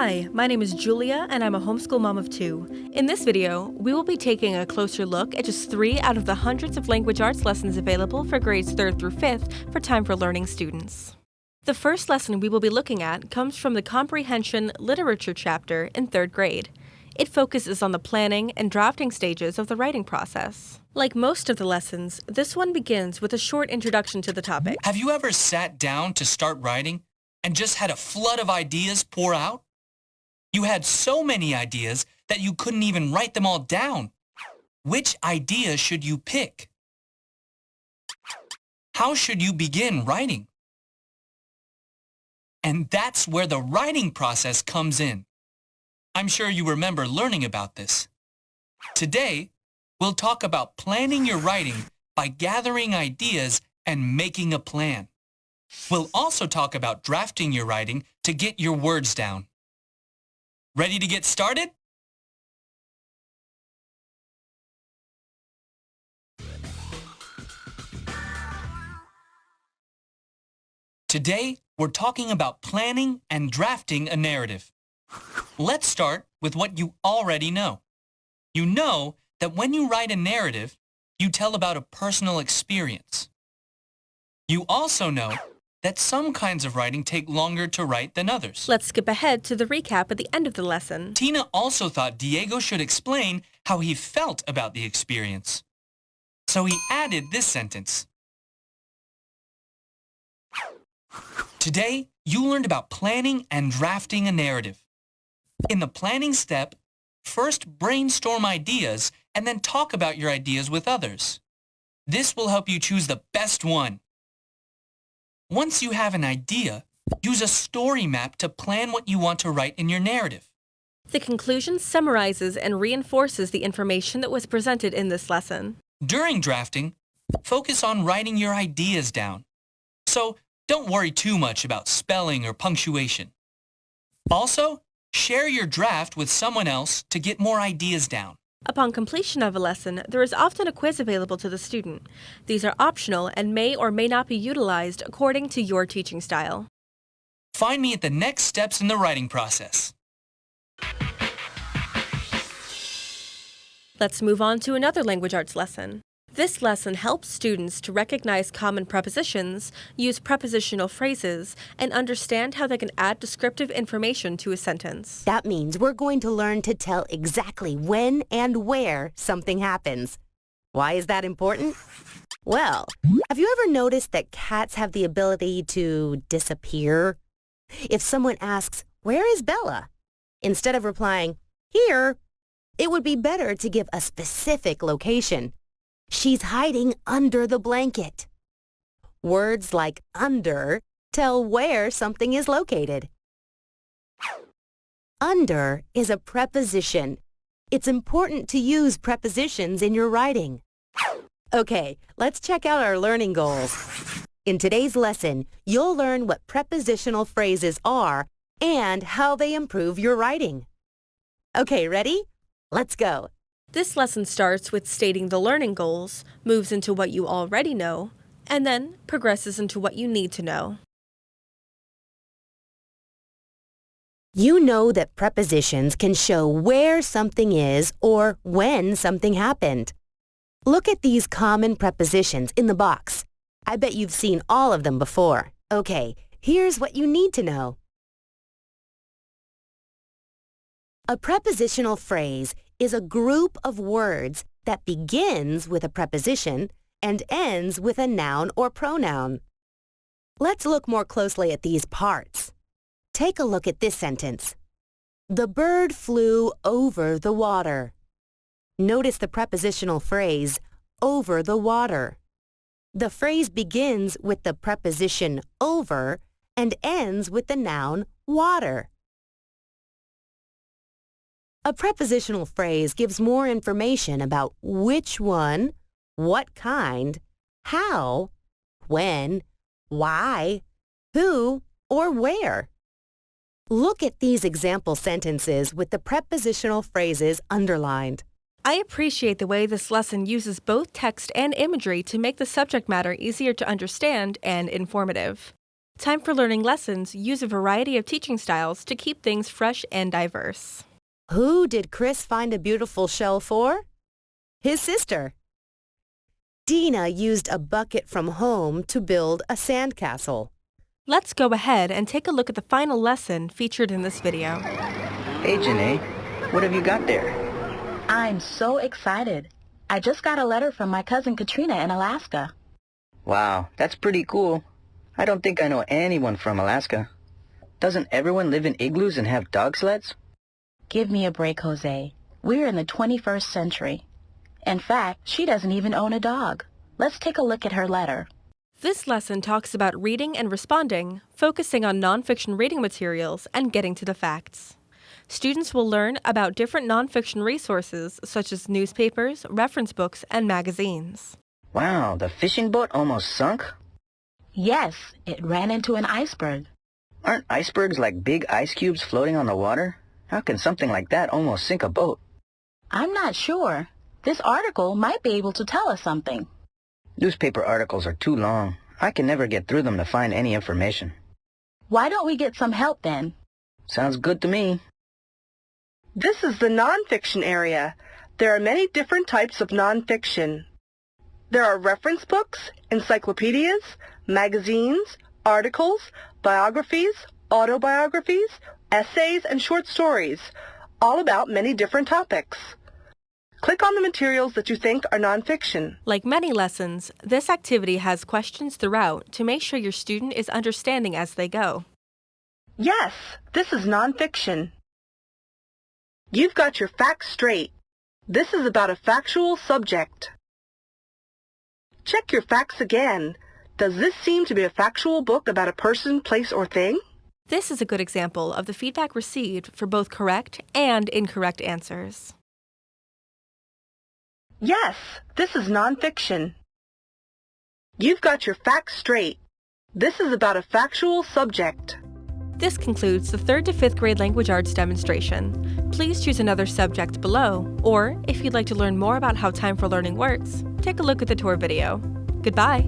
Hi, my name is Julia and I'm a homeschool mom of 2. In this video, we will be taking a closer look at just 3 out of the hundreds of language arts lessons available for grades 3rd through 5th for Time4Learning students. The first lesson we will be looking at comes from the Comprehension Literature chapter in 3rd grade. It focuses on the planning and drafting stages of the writing process. Like most of the lessons, this one begins with a short introduction to the topic. Have you ever sat down to start writing and just had a flood of ideas pour out? You had so many ideas that you couldn't even write them all down. Which idea should you pick? How should you begin writing? And that's where the writing process comes in. I'm sure you remember learning about this. Today, we'll talk about planning your writing by gathering ideas and making a plan. We'll also talk about drafting your writing to get your words down. Ready to get started? Today, we're talking about planning and drafting a narrative. Let's start with what you already know. You know that when you write a narrative, you tell about a personal experience. You also know that some kinds of writing take longer to write than others. Let's skip ahead to the recap at the end of the lesson. Tina also thought Diego should explain how he felt about the experience. So he added this sentence. Today, you learned about planning and drafting a narrative. In the planning step, first brainstorm ideas and then talk about your ideas with others. This will help you choose the best one. Once you have an idea, use a story map to plan what you want to write in your narrative. The conclusion summarizes and reinforces the information that was presented in this lesson. During drafting, focus on writing your ideas down. So, don't worry too much about spelling or punctuation. Also, share your draft with someone else to get more ideas down. Upon completion of a lesson, there is often a quiz available to the student. These are optional and may or may not be utilized according to your teaching style. Find me at the next steps in the writing process. Let's move on to another language arts lesson. This lesson helps students to recognize common prepositions, use prepositional phrases, and understand how they can add descriptive information to a sentence. That means we're going to learn to tell exactly when and where something happens. Why is that important? Well, have you ever noticed that cats have the ability to disappear? If someone asks, "Where is Bella?" instead of replying, "Here," it would be better to give a specific location. She's hiding under the blanket. Words like under tell where something is located. Under is a preposition. It's important to use prepositions in your writing. Okay, let's check out our learning goals. In today's lesson, you'll learn what prepositional phrases are and how they improve your writing. Okay, ready? Let's go. This lesson starts with stating the learning goals, moves into what you already know, and then progresses into what you need to know. You know that prepositions can show where something is or when something happened. Look at these common prepositions in the box. I bet you've seen all of them before. Okay, here's what you need to know. A prepositional phrase is a group of words that begins with a preposition and ends with a noun or pronoun. Let's look more closely at these parts. Take a look at this sentence. The bird flew over the water. Notice the prepositional phrase, over the water. The phrase begins with the preposition over and ends with the noun water. A prepositional phrase gives more information about which one, what kind, how, when, why, who, or where. Look at these example sentences with the prepositional phrases underlined. I appreciate the way this lesson uses both text and imagery to make the subject matter easier to understand and informative. Time for Learning lessons use a variety of teaching styles to keep things fresh and diverse. Who did Chris find a beautiful shell for? His sister. Dina used a bucket from home to build a sandcastle. Let's go ahead and take a look at the final lesson featured in this video. Hey, Janae, what have you got there? I'm so excited. I just got a letter from my cousin Katrina in Alaska. Wow, that's pretty cool. I don't think I know anyone from Alaska. Doesn't everyone live in igloos and have dog sleds? Give me a break, Jose. We're in the 21st century. In fact, she doesn't even own a dog. Let's take a look at her letter. This lesson talks about reading and responding, focusing on nonfiction reading materials and getting to the facts. Students will learn about different nonfiction resources such as newspapers, reference books, and magazines. Wow, the fishing boat almost sunk? Yes, it ran into an iceberg. Aren't icebergs like big ice cubes floating on the water? How can something like that almost sink a boat? I'm not sure. This article might be able to tell us something. Newspaper articles are too long. I can never get through them to find any information. Why don't we get some help then? Sounds good to me. This is the nonfiction area. There are many different types of nonfiction. There are reference books, encyclopedias, magazines, articles, biographies, autobiographies, essays, and short stories, all about many different topics. Click on the materials that you think are nonfiction. Like many lessons, this activity has questions throughout to make sure your student is understanding as they go. Yes, this is nonfiction. You've got your facts straight. This is about a factual subject. Check your facts again. Does this seem to be a factual book about a person, place, or thing? This is a good example of the feedback received for both correct and incorrect answers. Yes, this is nonfiction. You've got your facts straight. This is about a factual subject. This concludes the 3rd to 5th grade language arts demonstration. Please choose another subject below, or if you'd like to learn more about how Time for Learning works, take a look at the tour video. Goodbye!